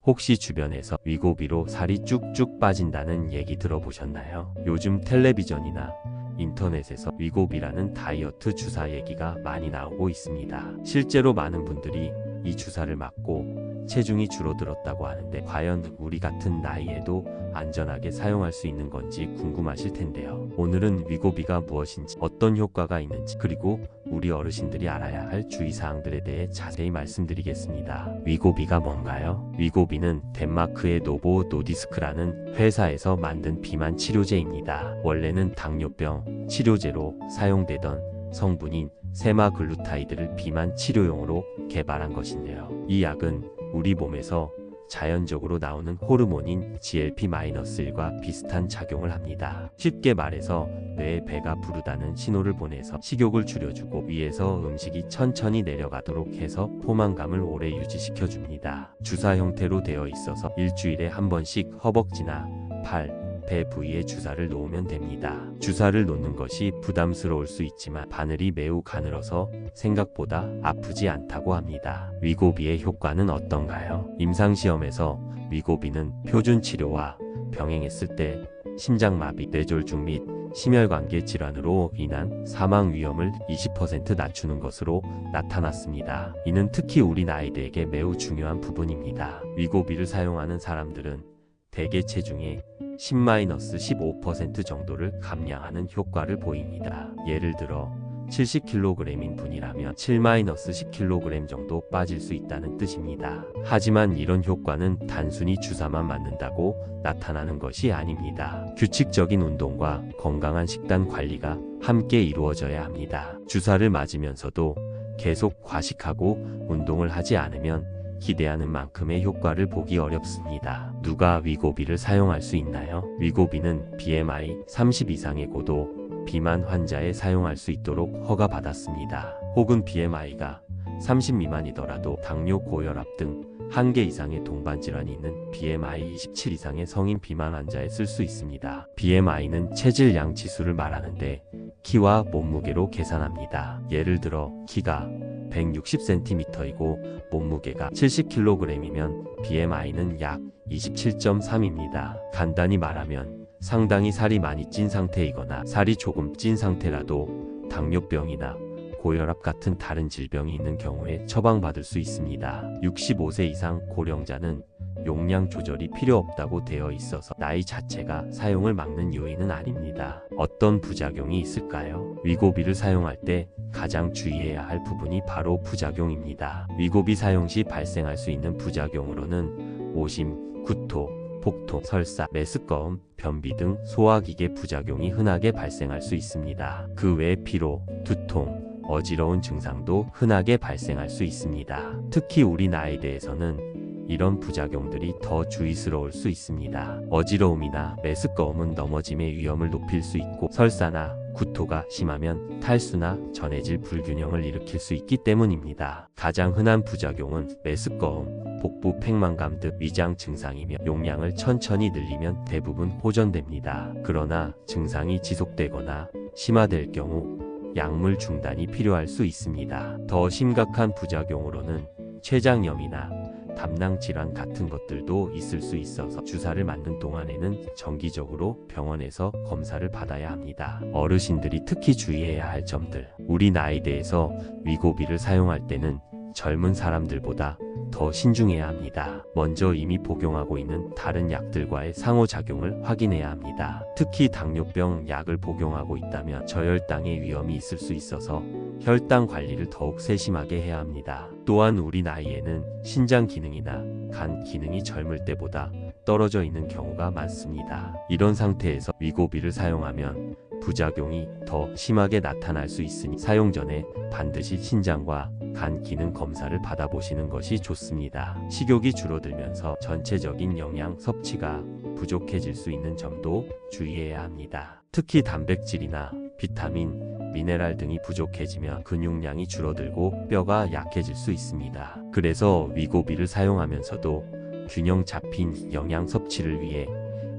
혹시 주변에서 위고비로 살이 쭉쭉 빠진다는 얘기 들어보셨나요? 요즘 텔레비전이나 인터넷에서 위고비라는 다이어트 주사 얘기가 많이 나오고 있습니다. 실제로 많은 분들이 이 주사를 맞고 체중이 줄어들었다고 하는데 과연 우리 같은 나이에도 안전하게 사용할 수 있는 건지 궁금하실 텐데요. 오늘은 위고비가 무엇인지, 어떤 효과가 있는지, 그리고 우리 어르신들이 알아야 할 주의사항들에 대해 자세히 말씀드리겠습니다. 위고비가 뭔가요? 위고비는 덴마크의 노보 노디스크라는 회사에서 만든 비만 치료제입니다. 원래는 당뇨병 치료제로 사용되던 성분인 세마글루타이드를 비만 치료용으로 개발한 것인데요. 이 약은 우리 몸에서 자연적으로 나오는 호르몬인 GLP-1과 비슷한 작용을 합니다. 쉽게 말해서 뇌에 배가 부르다는 신호를 보내서 식욕을 줄여주고 위에서 음식이 천천히 내려가도록 해서 포만감을 오래 유지시켜줍니다. 주사 형태로 되어 있어서 일주일에 한 번씩 허벅지나 팔, 배 부위에 주사를 놓으면 됩니다. 주사를 놓는 것이 부담스러울 수 있지만 바늘이 매우 가늘어서 생각보다 아프지 않다고 합니다. 위고비의 효과는 어떤가요? 임상시험에서 위고비는 표준 치료와 병행했을 때 심장마비, 뇌졸중 및 심혈관계 질환으로 인한 사망 위험을 20% 낮추는 것으로 나타났습니다. 이는 특히 우리 나이대에게 매우 중요한 부분입니다. 위고비를 사용하는 사람들은 대개 체중의 10-15% 정도를 감량하는 효과를 보입니다. 예를 들어 70kg인 분이라면 7-10kg 정도 빠질 수 있다는 뜻입니다. 하지만 이런 효과는 단순히 주사만 맞는다고 나타나는 것이 아닙니다. 규칙적인 운동과 건강한 식단 관리가 함께 이루어져야 합니다. 주사를 맞으면서도 계속 과식하고 운동을 하지 않으면 기대하는 만큼의 효과를 보기 어렵습니다. 누가 위고비를 사용할 수 있나요? 위고비는 BMI 30 이상의 고도 비만 환자에 사용할 수 있도록 허가받았습니다. 혹은 BMI가 30 미만이더라도 당뇨, 고혈압 등 1개 이상의 동반 질환이 있는 BMI 27 이상의 성인 비만 환자에 쓸 수 있습니다. BMI는 체질량 지수를 말하는데 키와 몸무게로 계산합니다. 예를 들어 키가 160cm이고 몸무게가 70kg이면 BMI는 약 27.3입니다. 간단히 말하면 상당히 살이 많이 찐 상태이거나 살이 조금 찐 상태라도 당뇨병이나 고혈압 같은 다른 질병이 있는 경우에 처방받을 수 있습니다. 65세 이상 고령자는 용량 조절이 필요 없다고 되어 있어서 나이 자체가 사용을 막는 요인은 아닙니다. 어떤 부작용이 있을까요? 위고비를 사용할 때 가장 주의해야 할 부분이 바로 부작용입니다. 위고비 사용 시 발생할 수 있는 부작용으로는 오심, 구토, 복통, 설사, 메스꺼움, 변비 등 소화기계 부작용이 흔하게 발생할 수 있습니다. 그 외 피로, 두통, 어지러운 증상도 흔하게 발생할 수 있습니다. 특히 우리 나이대에서는 이런 부작용들이 더 주의스러울 수 있습니다. 어지러움이나 메스꺼움은 넘어짐의 위험을 높일 수 있고 설사나 구토가 심하면 탈수나 전해질 불균형을 일으킬 수 있기 때문입니다. 가장 흔한 부작용은 메스꺼움, 복부 팽만감 등 위장 증상이며 용량을 천천히 늘리면 대부분 호전됩니다. 그러나 증상이 지속되거나 심화될 경우 약물 중단이 필요할 수 있습니다. 더 심각한 부작용으로는 췌장염이나 담낭 질환 같은 것들도 있을 수 있어서 주사를 맞는 동안에는 정기적으로 병원에서 검사를 받아야 합니다. 어르신들이 특히 주의해야 할 점들. 우리 나이대에서 위고비를 사용할 때는 젊은 사람들보다 더 신중해야 합니다. 먼저 이미 복용하고 있는 다른 약들과의 상호작용을 확인해야 합니다. 특히 당뇨병 약을 복용하고 있다면 저혈당의 위험이 있을 수 있어서 혈당 관리를 더욱 세심하게 해야 합니다. 또한 우리 나이에는 신장 기능이나 간 기능이 젊을 때보다 떨어져 있는 경우가 많습니다. 이런 상태에서 위고비를 사용하면 부작용이 더 심하게 나타날 수 있으니 사용 전에 반드시 신장과 간 기능 검사를 받아보시는 것이 좋습니다. 식욕이 줄어들면서 전체적인 영양 섭취가 부족해질 수 있는 점도 주의해야 합니다. 특히 단백질이나 비타민, 미네랄 등이 부족해지면 근육량이 줄어들고 뼈가 약해질 수 있습니다. 그래서 위고비를 사용하면서도 균형 잡힌 영양 섭취를 위해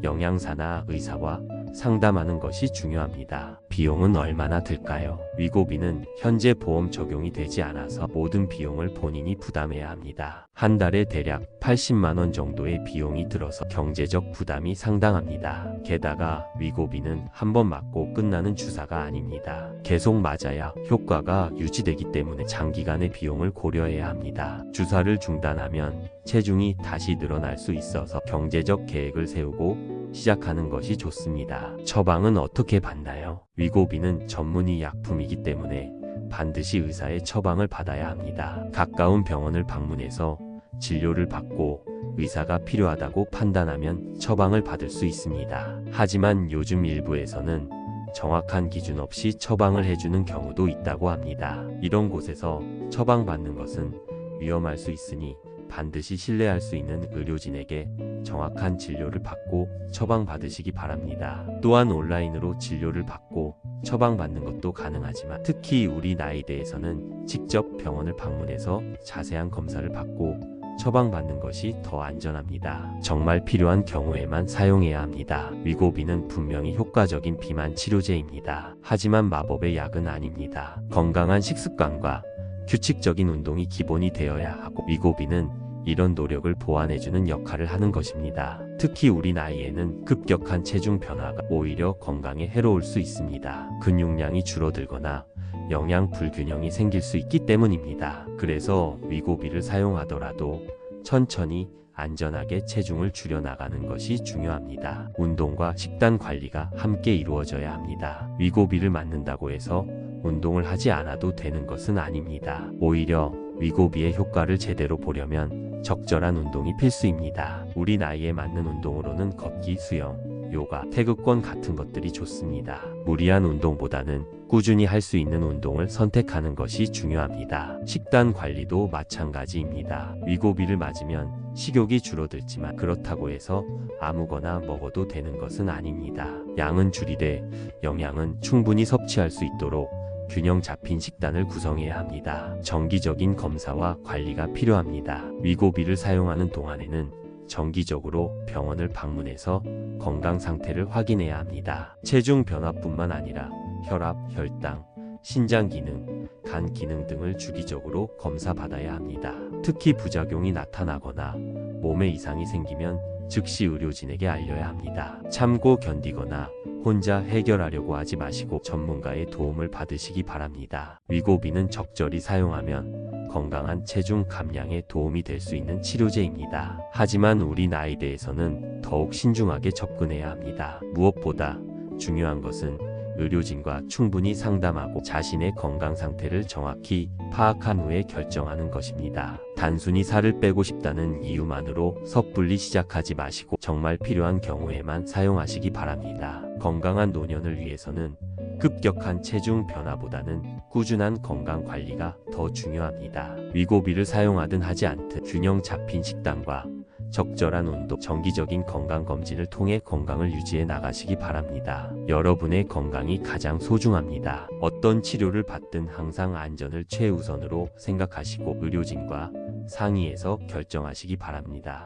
영양사나 의사와 상담하는 것이 중요합니다. 비용은 얼마나 들까요? 위고비는 현재 보험 적용이 되지 않아서 모든 비용을 본인이 부담해야 합니다. 한 달에 대략 80만 원 정도의 비용이 들어서 경제적 부담이 상당합니다. 게다가 위고비는 한 번 맞고 끝나는 주사가 아닙니다. 계속 맞아야 효과가 유지되기 때문에 장기간의 비용을 고려해야 합니다. 주사를 중단하면 체중이 다시 늘어날 수 있어서 경제적 계획을 세우고 시작하는 것이 좋습니다. 처방은 어떻게 받나요? 위고비는 전문의 약품이기 때문에 반드시 의사의 처방을 받아야 합니다. 가까운 병원을 방문해서 진료를 받고 의사가 필요하다고 판단하면 처방을 받을 수 있습니다. 하지만 요즘 일부에서는 정확한 기준 없이 처방을 해주는 경우도 있다고 합니다. 이런 곳에서 처방받는 것은 위험할 수 있으니 반드시 신뢰할 수 있는 의료진에게 정확한 진료를 받고 처방받으시기 바랍니다. 또한 온라인으로 진료를 받고 처방받는 것도 가능하지만 특히 우리 나이대에서는 직접 병원을 방문해서 자세한 검사를 받고 처방받는 것이 더 안전합니다. 정말 필요한 경우에만 사용해야 합니다. 위고비는 분명히 효과적인 비만 치료제입니다. 하지만 마법의 약은 아닙니다. 건강한 식습관과 규칙적인 운동이 기본이 되어야 하고 위고비는 이런 노력을 보완해주는 역할을 하는 것입니다. 특히 우리 나이에는 급격한 체중 변화가 오히려 건강에 해로울 수 있습니다. 근육량이 줄어들거나 영양 불균형이 생길 수 있기 때문입니다. 그래서 위고비를 사용하더라도 천천히 안전하게 체중을 줄여나가는 것이 중요합니다. 운동과 식단 관리가 함께 이루어져야 합니다. 위고비를 맞는다고 해서 운동을 하지 않아도 되는 것은 아닙니다. 오히려 위고비의 효과를 제대로 보려면 적절한 운동이 필수입니다. 우리 나이에 맞는 운동으로는 걷기, 수영, 요가, 태극권 같은 것들이 좋습니다. 무리한 운동보다는 꾸준히 할 수 있는 운동을 선택하는 것이 중요합니다. 식단 관리도 마찬가지입니다. 위고비를 맞으면 식욕이 줄어들지만 그렇다고 해서 아무거나 먹어도 되는 것은 아닙니다. 양은 줄이되 영양은 충분히 섭취할 수 있도록 균형 잡힌 식단을 구성해야 합니다. 정기적인 검사와 관리가 필요합니다. 위고비를 사용하는 동안에는 정기적으로 병원을 방문해서 건강 상태를 확인해야 합니다. 체중 변화뿐만 아니라 혈압, 혈당, 신장 기능, 간 기능 등을 주기적으로 검사받아야 합니다. 특히 부작용이 나타나거나 몸에 이상이 생기면 즉시 의료진에게 알려야 합니다. 참고 견디거나 혼자 해결하려고 하지 마시고 전문가의 도움을 받으시기 바랍니다. 위고비는 적절히 사용하면 건강한 체중 감량에 도움이 될 수 있는 치료제입니다. 하지만 우리 나이대에서는 더욱 신중하게 접근해야 합니다. 무엇보다 중요한 것은 의료진과 충분히 상담하고 자신의 건강 상태를 정확히 파악한 후에 결정하는 것입니다. 단순히 살을 빼고 싶다는 이유만으로 섣불리 시작하지 마시고 정말 필요한 경우에만 사용하시기 바랍니다. 건강한 노년을 위해서는 급격한 체중 변화보다는 꾸준한 건강 관리가 더 중요합니다. 위고비를 사용하든 하지 않든 균형 잡힌 식단과 적절한 운동, 정기적인 건강검진을 통해 건강을 유지해 나가시기 바랍니다. 여러분의 건강이 가장 소중합니다. 어떤 치료를 받든 항상 안전을 최우선으로 생각하시고 의료진과 상의해서 결정하시기 바랍니다.